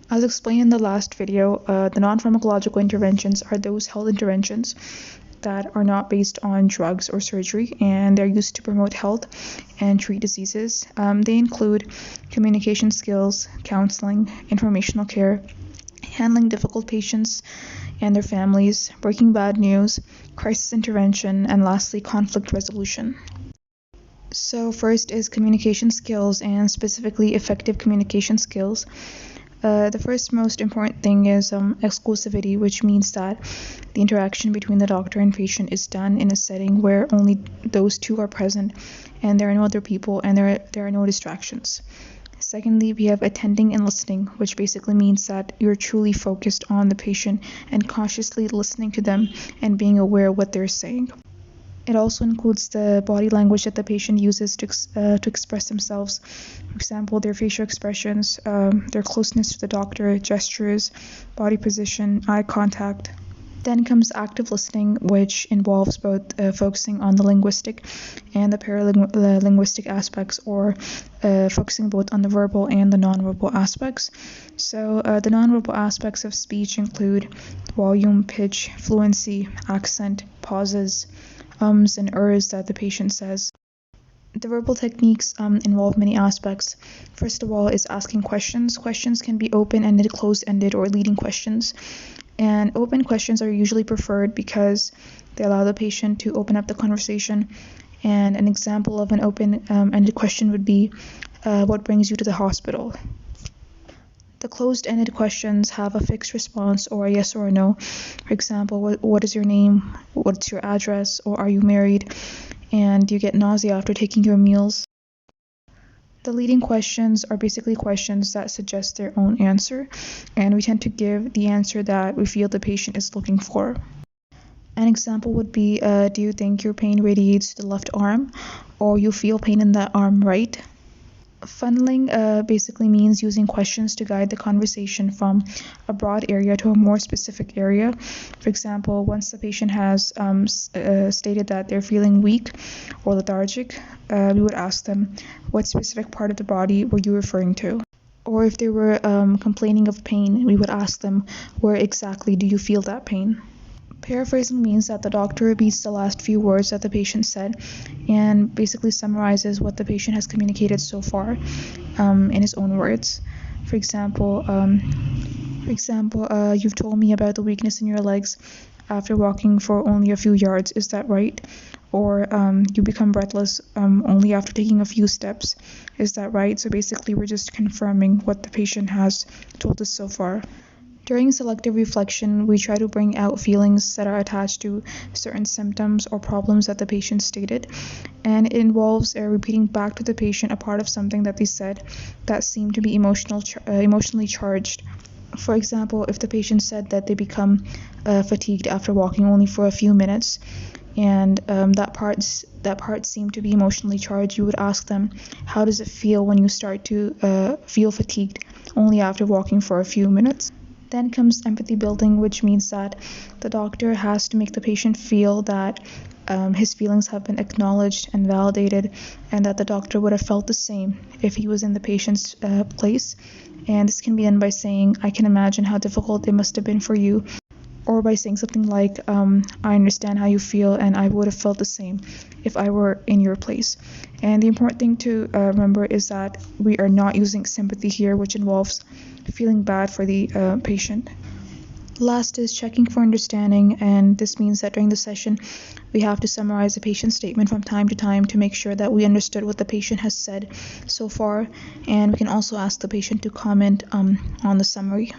As explained in the last video, the non-pharmacological interventions are those health interventions that are not based on drugs or surgery, and they're used to promote health and treat diseases. They include communication skills, counseling, informational care, handling difficult patients and their families, breaking bad news, crisis intervention, and lastly, conflict resolution. So first is communication skills, and specifically effective communication skills. The first most important thing is exclusivity, which means that the interaction between the doctor and patient is done in a setting where only those two are present and there are no other people and there are no distractions. Secondly, we have attending and listening, which basically means that you're truly focused on the patient and consciously listening to them and being aware of what they're saying. It also includes the body language that the patient uses to express themselves. For example, their facial expressions, their closeness to the doctor, gestures, body position, eye contact. Then comes active listening, which involves both focusing on the linguistic and the paralinguistic aspects, or focusing both on the verbal and the nonverbal aspects. So the nonverbal aspects of speech include volume, pitch, fluency, accent, pauses, ums and ers that the patient says. The verbal techniques involve many aspects. First of all is asking questions. Questions can be open-ended, closed-ended, or leading questions. And open questions are usually preferred because they allow the patient to open up the conversation. And an example of an open-ended question would be, what brings you to the hospital? The closed-ended questions have a fixed response, or a yes or a no. For example, what is your name? What's your address? Or are you married? And do you get nausea after taking your meals? The leading questions are basically questions that suggest their own answer, and we tend to give the answer that we feel the patient is looking for. An example would be, do you think your pain radiates to the left arm? Or you feel pain in that arm, right? Funneling basically means using questions to guide the conversation from a broad area to a more specific area. For example, once the patient has stated that they're feeling weak or lethargic, we would ask them, what specific part of the body were you referring to? Or if they were complaining of pain, we would ask them, where exactly do you feel that pain? Paraphrasing means that the doctor repeats the last few words that the patient said and basically summarizes what the patient has communicated so far in his own words. For example, you've told me about the weakness in your legs after walking for only a few yards, is that right? Or you become breathless only after taking a few steps, is that right? So basically we're just confirming what the patient has told us so far. During selective reflection, we try to bring out feelings that are attached to certain symptoms or problems that the patient stated, and it involves repeating back to the patient a part of something that they said that seemed to be emotionally charged. For example, if the patient said that they become fatigued after walking only for a few minutes, and that part seemed to be emotionally charged, you would ask them, how does it feel when you start to feel fatigued only after walking for a few minutes? Then comes empathy building, which means that the doctor has to make the patient feel that his feelings have been acknowledged and validated, and that the doctor would have felt the same if he was in the patient's place. And this can be done by saying, I can imagine how difficult it must have been for you, or by saying something like, I understand how you feel and I would have felt the same if I were in your place. And the important thing to remember is that we are not using sympathy here, which involves feeling bad for the patient. Last is checking for understanding, and this means that during the session we have to summarize the patient's statement from time to time to make sure that we understood what the patient has said so far, and we can also ask the patient to comment on the summary.